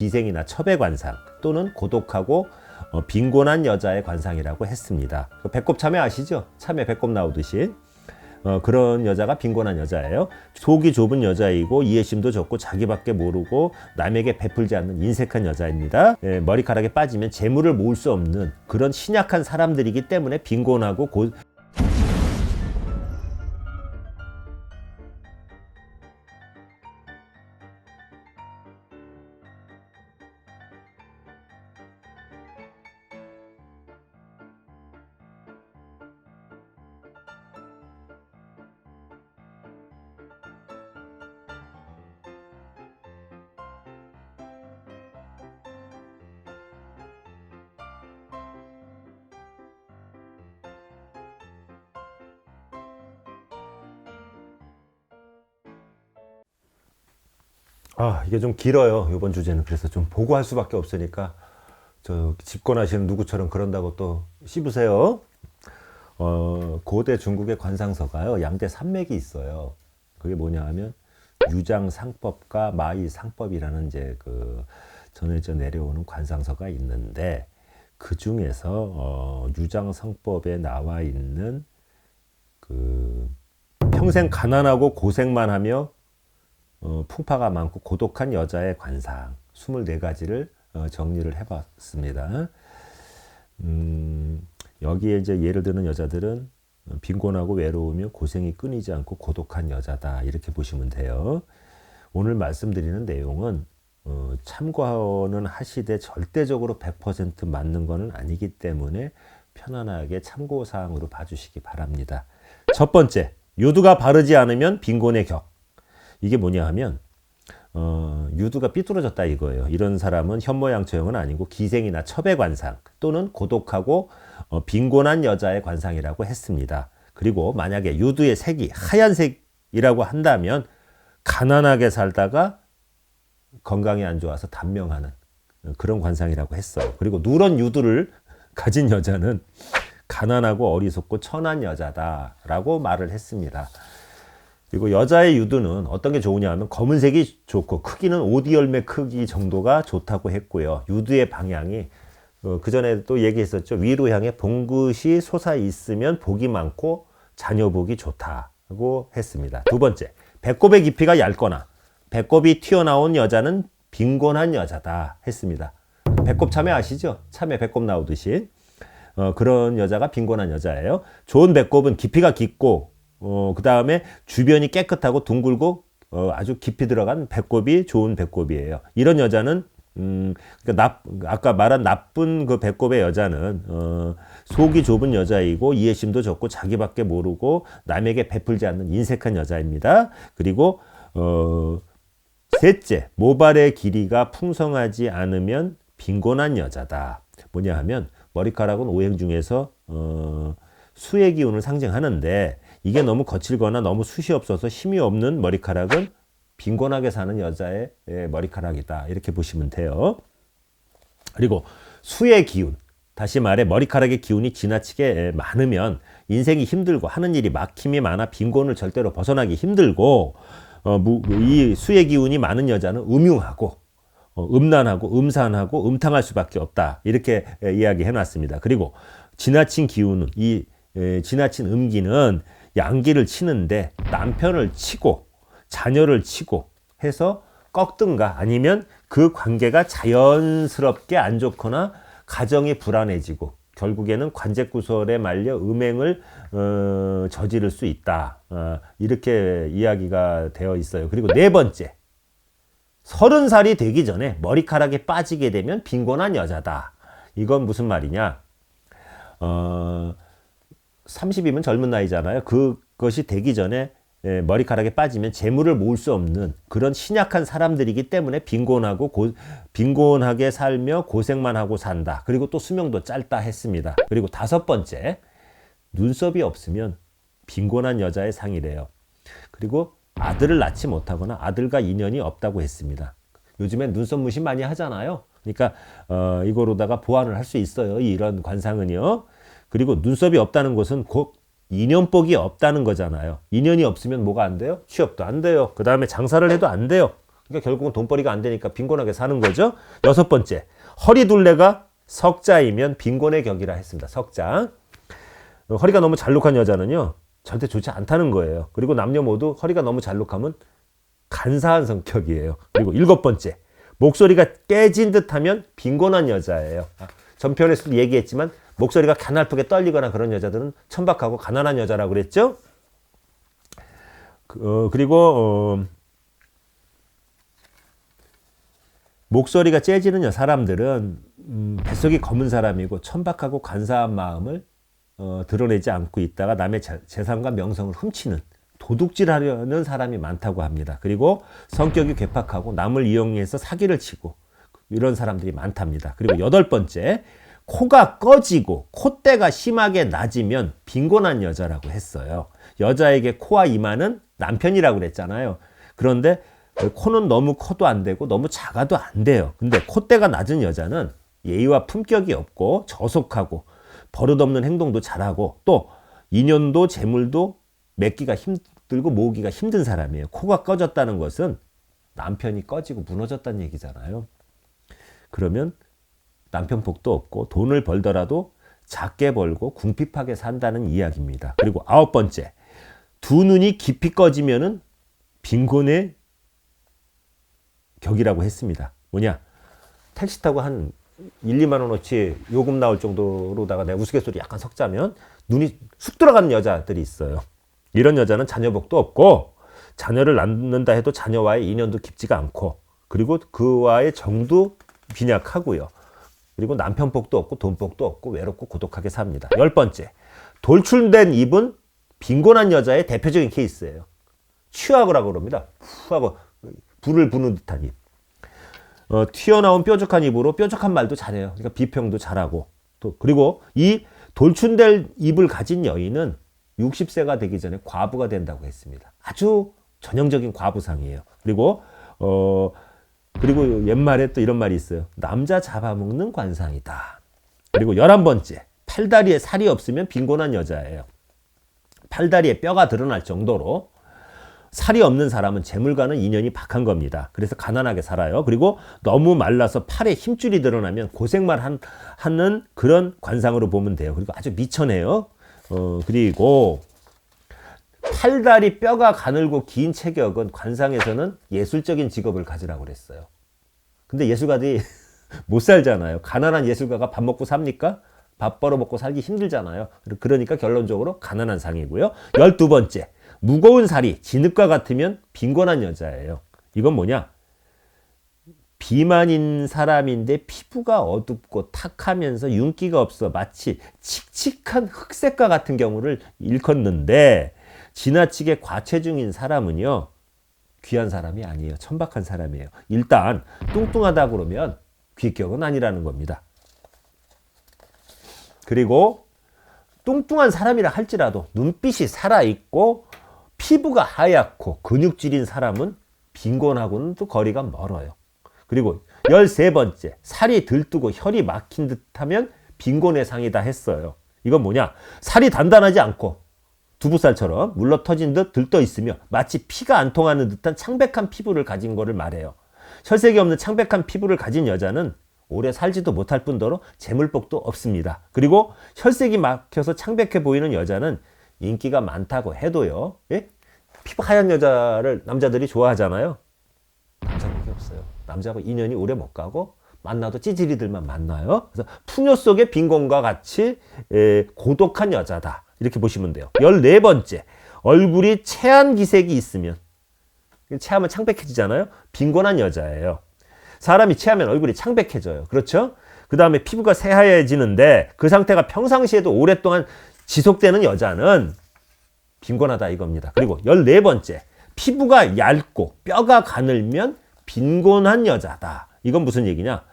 기생이나 첩의 관상 또는 고독하고 빈곤한 여자의 관상이라고 했습니다. 배꼽 참외 아시죠? 참외 배꼽 나오듯이 그런 여자가 빈곤한 여자예요. 속이 좁은 여자이고 이해심도 적고 자기밖에 모르고 남에게 베풀지 않는 인색한 여자입니다. 머리카락에 빠지면 재물을 모을 수 없는 그런 신약한 사람들이기 때문에 빈곤하고 이게 좀 길어요. 이번 주제는. 그래서 좀 보고 할 수밖에 없으니까 저 집권하시는 누구처럼 그런다고 또 씹으세요. 고대 중국의 관상서가요. 양대 산맥이 있어요. 그게 뭐냐 하면 유장상법과 마의상법이라는 이제 그 전해져 내려오는 관상서가 있는데 그 중에서 유장상법에 나와 있는 그 평생 가난하고 고생만 하며 풍파가 많고 고독한 여자의 관상 24가지를 정리를 해봤습니다. 여기에 이제 예를 드는 여자들은 빈곤하고 외로우며 고생이 끊이지 않고 고독한 여자다 이렇게 보시면 돼요. 오늘 말씀드리는 내용은 참고는 하시되 절대적으로 100% 맞는 것은 아니기 때문에 편안하게 참고사항으로 봐주시기 바랍니다. 첫 번째, 유두가 바르지 않으면 빈곤의 격. 이게 뭐냐 하면 유두가 삐뚤어졌다 이거예요. 이런 사람은 현모양처형은 아니고 기생이나 첩의 관상 또는 고독하고 빈곤한 여자의 관상이라고 했습니다. 그리고 만약에 유두의 색이 하얀색이라고 한다면 가난하게 살다가 건강이 안 좋아서 단명하는 그런 관상이라고 했어요. 그리고 누런 유두를 가진 여자는 가난하고 어리석고 천한 여자다라고 말을 했습니다. 그리고 여자의 유두는 어떤 게 좋으냐 하면 검은색이 좋고 크기는 오디 열매 크기 정도가 좋다고 했고요. 유두의 방향이 그 전에 또 얘기했었죠. 위로 향해 봉긋이 솟아 있으면 복이 많고 자녀 복이 좋다고 했습니다. 두 번째, 배꼽의 깊이가 얇거나 배꼽이 튀어나온 여자는 빈곤한 여자다 했습니다. 배꼽 참외 아시죠? 참외 배꼽 나오듯이 그런 여자가 빈곤한 여자예요. 좋은 배꼽은 깊이가 깊고 그 다음에 주변이 깨끗하고 둥글고 아주 깊이 들어간 배꼽이 좋은 배꼽이에요. 이런 여자는 그러니까 아까 말한 나쁜 그 배꼽의 여자는 속이 좁은 여자이고 이해심도 적고 자기밖에 모르고 남에게 베풀지 않는 인색한 여자입니다. 그리고 셋째, 모발의 길이가 풍성하지 않으면 빈곤한 여자다. 뭐냐 하면 머리카락은 오행 중에서 수의 기운을 상징하는데 이게 너무 거칠거나 너무 숱이 없어서 힘이 없는 머리카락은 빈곤하게 사는 여자의 머리카락이다. 이렇게 보시면 돼요. 그리고 수의 기운, 다시 말해 머리카락의 기운이 지나치게 많으면 인생이 힘들고 하는 일이 막힘이 많아 빈곤을 절대로 벗어나기 힘들고 이 수의 기운이 많은 여자는 음흉하고 음란하고 음산하고 음탕할 수밖에 없다. 이렇게 이야기해 놨습니다. 그리고 지나친 기운은 지나친 음기는 양기를 치는데 남편을 치고 자녀를 치고 해서 꺾든가 아니면 그 관계가 자연스럽게 안 좋거나 가정이 불안해지고 결국에는 관제구설에 말려 음행을 저지를 수 있다. 이렇게 이야기가 되어 있어요. 그리고 네 번째, 30살이 되기 전에 머리카락이 빠지게 되면 빈곤한 여자다. 이건 무슨 말이냐? 30이면 젊은 나이잖아요. 그것이 되기 전에 머리카락에 빠지면 재물을 모을 수 없는 그런 신약한 사람들이기 때문에 빈곤하게 살며 고생만 하고 산다. 그리고 또 수명도 짧다 했습니다. 그리고 다섯 번째, 눈썹이 없으면 빈곤한 여자의 상이래요. 그리고 아들을 낳지 못하거나 아들과 인연이 없다고 했습니다. 요즘엔 눈썹 무신 많이 하잖아요. 그러니까 이거로다가 보완을 할 수 있어요. 이런 관상은요. 그리고 눈썹이 없다는 것은 곧 인연복이 없다는 거잖아요. 인연이 없으면 뭐가 안 돼요? 취업도 안 돼요. 그 다음에 장사를 해도 안 돼요. 그러니까 결국은 돈벌이가 안 되니까 빈곤하게 사는 거죠. 여섯 번째, 허리둘레가 석자이면 빈곤의 격이라 했습니다. 석자. 허리가 너무 잘록한 여자는요, 절대 좋지 않다는 거예요. 그리고 남녀 모두 허리가 너무 잘록하면 간사한 성격이에요. 그리고 일곱 번째, 목소리가 깨진 듯하면 빈곤한 여자예요. 전편에서도 얘기했지만 목소리가 가날프게 떨리거나 그런 여자들은 천박하고 가난한 여자라고 그랬죠. 그리고 목소리가 재지는 사람들은 뱃속이 검은 사람이고 천박하고 간사한 마음을 드러내지 않고 있다가 남의 재산과 명성을 훔치는 도둑질하려는 사람이 많다고 합니다. 그리고 성격이 괴팍하고 남을 이용해서 사기를 치고 이런 사람들이 많답니다. 그리고 여덟 번째, 코가 꺼지고 콧대가 심하게 낮으면 빈곤한 여자라고 했어요. 여자에게 코와 이마는 남편이라고 그랬잖아요. 그런데 코는 너무 커도 안 되고 너무 작아도 안 돼요. 근데 콧대가 낮은 여자는 예의와 품격이 없고 저속하고 버릇없는 행동도 잘하고 또 인연도 재물도 맺기가 힘들고 모으기가 힘든 사람이에요. 코가 꺼졌다는 것은 남편이 꺼지고 무너졌다는 얘기잖아요. 그러면 남편 복도 없고 돈을 벌더라도 작게 벌고 궁핍하게 산다는 이야기입니다. 그리고 아홉 번째, 두 눈이 깊이 꺼지면은 빈곤의 격이라고 했습니다. 뭐냐? 택시 타고 한 1, 2만 원어치 요금 나올 정도로다가 내가 우스갯소리 약간 섞자면 눈이 쑥 들어가는 여자들이 있어요. 이런 여자는 자녀복도 없고 자녀를 낳는다 해도 자녀와의 인연도 깊지가 않고 그리고 그와의 정도 빈약하고요. 그리고 남편 복도 없고 돈 복도 없고 외롭고 고독하게 삽니다. 열 번째, 돌출된 입은 빈곤한 여자의 대표적인 케이스예요. 취하고라고 그럽니다. 푸하고 불을 부는 듯한 입. 튀어나온 뾰족한 입으로 뾰족한 말도 잘해요. 그러니까 비평도 잘하고 또 그리고 이 돌출된 입을 가진 여인은 60세가 되기 전에 과부가 된다고 했습니다. 아주 전형적인 과부상이에요. 그리고 옛말에 또 이런 말이 있어요. 남자 잡아먹는 관상이다. 그리고 11번째, 팔다리에 살이 없으면 빈곤한 여자예요. 팔다리에 뼈가 드러날 정도로 살이 없는 사람은 재물과는 인연이 박한 겁니다. 그래서 가난하게 살아요. 그리고 너무 말라서 팔에 힘줄이 드러나면 고생만 하는 그런 관상으로 보면 돼요. 그리고 아주 미천해요. 그리고 팔다리 뼈가 가늘고 긴 체격은 관상에서는 예술적인 직업을 가지라고 그랬어요. 근데 예술가들이 못 살잖아요. 가난한 예술가가 밥 먹고 삽니까? 밥 벌어 먹고 살기 힘들잖아요. 그러니까 결론적으로 가난한 상이고요. 12번째, 무거운 살이 진흙과 같으면 빈곤한 여자예요. 이건 뭐냐? 비만인 사람인데 피부가 어둡고 탁하면서 윤기가 없어 마치 칙칙한 흑색과 같은 경우를 일컫는데 지나치게 과체중인 사람은요, 귀한 사람이 아니에요. 천박한 사람이에요. 일단 뚱뚱하다 그러면 귀격은 아니라는 겁니다. 그리고 뚱뚱한 사람이라 할지라도 눈빛이 살아있고 피부가 하얗고 근육질인 사람은 빈곤하고는 또 거리가 멀어요. 그리고 13번째, 살이 들뜨고 혈이 막힌 듯하면 빈곤의 상이다 했어요. 이건 뭐냐? 살이 단단하지 않고 두부살처럼 물러터진 듯 들떠 있으며 마치 피가 안 통하는 듯한 창백한 피부를 가진 거를 말해요. 혈색이 없는 창백한 피부를 가진 여자는 오래 살지도 못할 뿐더러 재물복도 없습니다. 그리고 혈색이 막혀서 창백해 보이는 여자는 인기가 많다고 해도요, 예? 피부 하얀 여자를 남자들이 좋아하잖아요. 남자복이 없어요. 남자하고 인연이 오래 못 가고 만나도 찌질이들만 만나요. 그래서 풍요 속의 빈곤과 같이 고독한 여자다. 이렇게 보시면 돼요. 14번째, 얼굴이 체한 기색이 있으면, 체하면 창백해지잖아요. 빈곤한 여자예요. 사람이 체하면 얼굴이 창백해져요. 그렇죠? 그 다음에 피부가 새하얘지는데 그 상태가 평상시에도 오랫동안 지속되는 여자는 빈곤하다 이겁니다. 그리고 14번째, 피부가 얇고 뼈가 가늘면 빈곤한 여자다. 이건 무슨 얘기냐?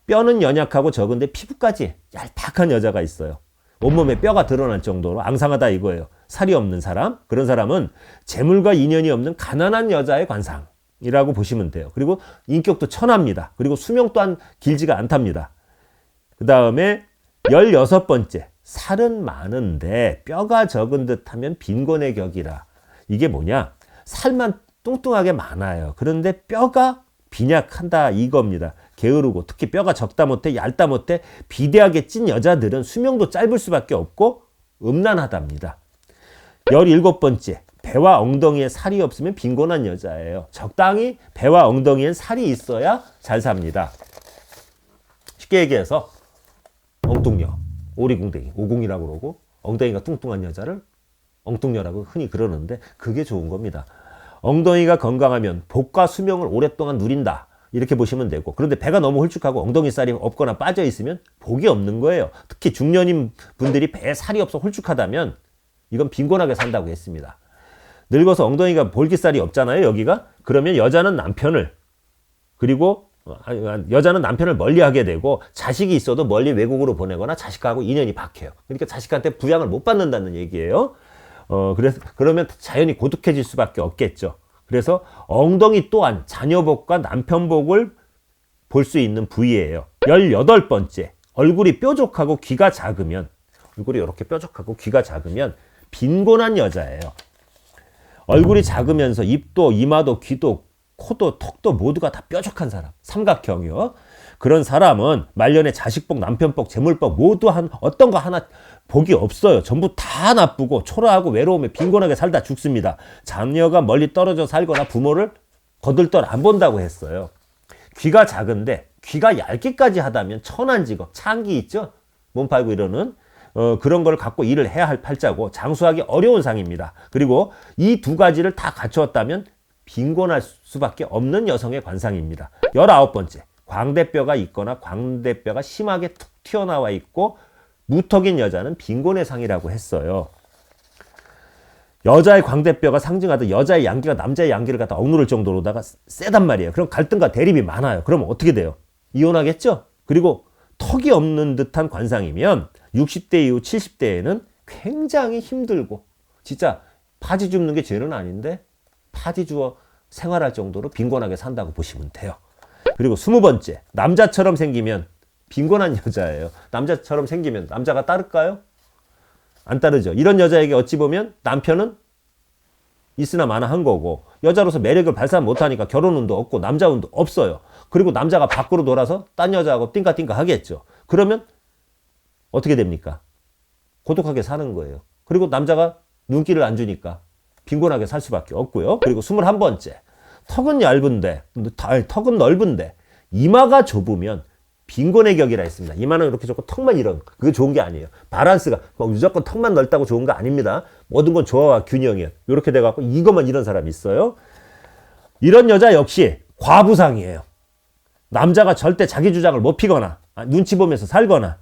뼈는 연약하고 적은데 피부까지 얄팍한 여자가 있어요. 온몸에 뼈가 드러날 정도로 앙상하다 이거예요. 살이 없는 사람, 그런 사람은 재물과 인연이 없는 가난한 여자의 관상이라고 보시면 돼요. 그리고 인격도 천합니다. 그리고 수명 또한 길지가 않답니다. 그 다음에 16번째, 살은 많은데 뼈가 적은 듯하면 빈곤의 격이라. 이게 뭐냐? 살만 뚱뚱하게 많아요. 그런데 뼈가 빈약한다 이겁니다. 게으르고 특히 뼈가 적다 못해 얇다 못해 비대하게 찐 여자들은 수명도 짧을 수밖에 없고 음란하답니다. 17번째, 배와 엉덩이에 살이 없으면 빈곤한 여자예요. 적당히 배와 엉덩이엔 살이 있어야 잘 삽니다. 쉽게 얘기해서 엉뚱녀, 오리궁뎅이, 오궁이라고 그러고 엉덩이가 뚱뚱한 여자를 엉뚱녀라고 흔히 그러는데 그게 좋은 겁니다. 엉덩이가 건강하면 복과 수명을 오랫동안 누린다. 이렇게 보시면 되고, 그런데 배가 너무 홀쭉하고 엉덩이 살이 없거나 빠져 있으면 복이 없는 거예요. 특히 중년인 분들이 배에 살이 없어 홀쭉하다면 이건 빈곤하게 산다고 했습니다. 늙어서 엉덩이가 볼기살이 없잖아요, 여기가. 그러면 여자는 남편을 멀리하게 되고 자식이 있어도 멀리 외국으로 보내거나 자식하고 인연이 박혀요. 그러니까 자식한테 부양을 못 받는다는 얘기예요. 그러면 자연히 고독해질 수밖에 없겠죠. 그래서 엉덩이 또한 자녀복과 남편복을 볼 수 있는 부위예요. 18번째, 얼굴이 뾰족하고 귀가 작으면, 얼굴이 이렇게 뾰족하고 귀가 작으면 빈곤한 여자예요. 얼굴이 작으면서 입도 이마도 귀도 코도 턱도 모두가 다 뾰족한 사람, 삼각형이요. 그런 사람은 말년에 자식복, 남편복, 재물복 모두 어떤 거 하나 복이 없어요. 전부 다 나쁘고 초라하고 외로움에 빈곤하게 살다 죽습니다. 자녀가 멀리 떨어져 살거나 부모를 거들떠 안 본다고 했어요. 귀가 작은데 귀가 얇기까지 하다면 천한 직업, 창기 있죠? 몸 팔고 이러는 그런 걸 갖고 일을 해야 할 팔자고 장수하기 어려운 상입니다. 그리고 이 두 가지를 다 갖추었다면 빈곤할 수밖에 없는 여성의 관상입니다. 19번째, 광대뼈가 있거나 광대뼈가 심하게 툭 튀어나와 있고 무턱인 여자는 빈곤의 상이라고 했어요. 여자의 광대뼈가 상징하듯 여자의 양기가 남자의 양기를 갖다 억누를 정도로다가 세단 말이에요. 그럼 갈등과 대립이 많아요. 그러면 어떻게 돼요? 이혼하겠죠? 그리고 턱이 없는 듯한 관상이면 60대 이후 70대에는 굉장히 힘들고 진짜 파지 줍는 게 죄는 아닌데 파지 주어 생활할 정도로 빈곤하게 산다고 보시면 돼요. 그리고 20번째, 남자처럼 생기면 빈곤한 여자예요. 남자처럼 생기면 남자가 따를까요? 안 따르죠. 이런 여자에게 어찌 보면 남편은 있으나 마나 한 거고 여자로서 매력을 발산 못하니까 결혼운도 없고 남자운도 없어요. 그리고 남자가 밖으로 돌아서 딴 여자하고 띵까띵까 하겠죠. 그러면 어떻게 됩니까? 고독하게 사는 거예요. 그리고 남자가 눈길을 안 주니까 빈곤하게 살 수밖에 없고요. 그리고 21번째, 턱은 넓은데 이마가 좁으면 빈곤의 격이라 했습니다. 이마는 이렇게 좋고 턱만 이런, 그게 좋은 게 아니에요. 바란스가 무조건 턱만 넓다고 좋은 거 아닙니다. 모든 건 조화와 균형이에요. 이렇게 돼갖고 이것만 이런 사람이 있어요. 이런 여자 역시 과부상이에요. 남자가 절대 자기 주장을 못 피거나 눈치 보면서 살거나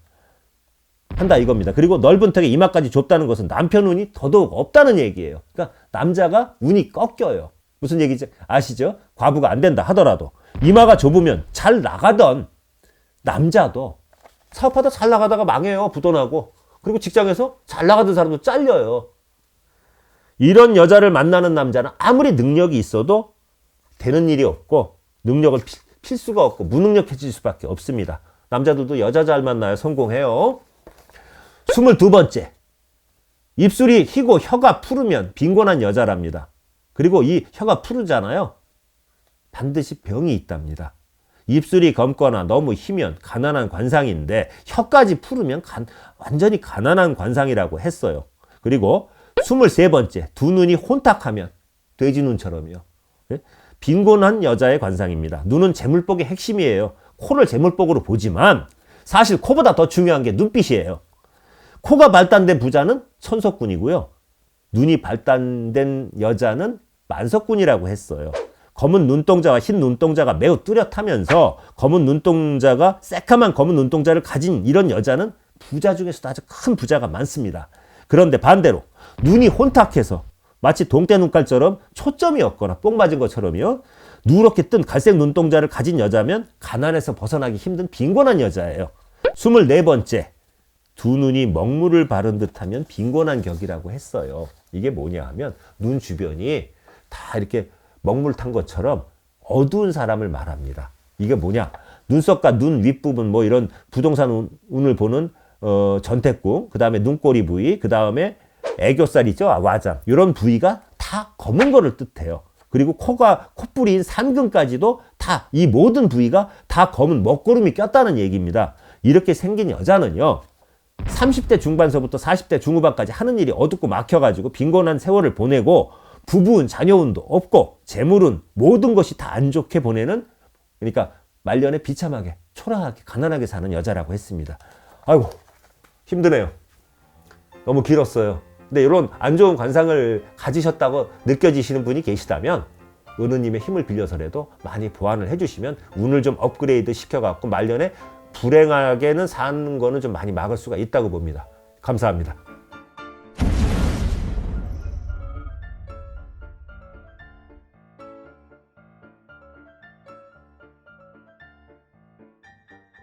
한다 이겁니다. 그리고 넓은 턱에 이마까지 좁다는 것은 남편 운이 더더욱 없다는 얘기예요. 그러니까 남자가 운이 꺾여요. 무슨 얘기지? 아시죠? 과부가 안 된다 하더라도 이마가 좁으면 잘 나가던 남자도 사업하다 잘 나가다가 망해요. 부도나고. 그리고 직장에서 잘 나가던 사람도 잘려요. 이런 여자를 만나는 남자는 아무리 능력이 있어도 되는 일이 없고 능력을 필 수가 없고 무능력해질 수밖에 없습니다. 남자들도 여자 잘 만나야 성공해요. 22번째, 입술이 희고 혀가 푸르면 빈곤한 여자랍니다. 그리고 이 혀가 푸르잖아요. 반드시 병이 있답니다. 입술이 검거나 너무 희면 가난한 관상인데 혀까지 푸르면 완전히 가난한 관상이라고 했어요. 그리고 23번째, 두 눈이 혼탁하면 돼지 눈처럼요. 빈곤한 여자의 관상입니다. 눈은 재물복의 핵심이에요. 코를 재물복으로 보지만 사실 코보다 더 중요한 게 눈빛이에요. 코가 발달된 부자는 천석군이고요. 눈이 발달된 여자는 만석군이라고 했어요. 검은 눈동자와 흰 눈동자가 매우 뚜렷하면서 새카만 검은 눈동자를 가진 이런 여자는 부자 중에서도 아주 큰 부자가 많습니다. 그런데 반대로 눈이 혼탁해서 마치 동태 눈깔처럼 초점이 없거나 뽕 맞은 것처럼요. 누렇게 뜬 갈색 눈동자를 가진 여자면 가난에서 벗어나기 힘든 빈곤한 여자예요. 24번째, 두 눈이 먹물을 바른 듯하면 빈곤한 격이라고 했어요. 이게 뭐냐 하면 눈 주변이 다 이렇게 먹물 탄 것처럼 어두운 사람을 말합니다. 이게 뭐냐? 눈썹과 눈 윗부분 뭐 이런 부동산 운을 보는 전태궁, 그 다음에 눈꼬리 부위, 그 다음에 애교살 있죠? 와장. 이런 부위가 다 검은 거를 뜻해요. 그리고 코가 콧불인 삼근까지도 다 이 모든 부위가 다 검은 먹구름이 꼈다는 얘기입니다. 이렇게 생긴 여자는요. 30대 중반서부터 40대 중후반까지 하는 일이 어둡고 막혀가지고 빈곤한 세월을 보내고 부부운 자녀운도 없고 재물은 모든 것이 다 안 좋게 보내는, 그러니까 말년에 비참하게 초라하게 가난하게 사는 여자라고 했습니다. 아이고 힘드네요. 너무 길었어요. 근데 이런 안 좋은 관상을 가지셨다고 느껴지시는 분이 계시다면 은우님의 힘을 빌려서라도 많이 보완을 해주시면 운을 좀 업그레이드 시켜갖고 말년에 불행하게는 사는 거는 좀 많이 막을 수가 있다고 봅니다. 감사합니다.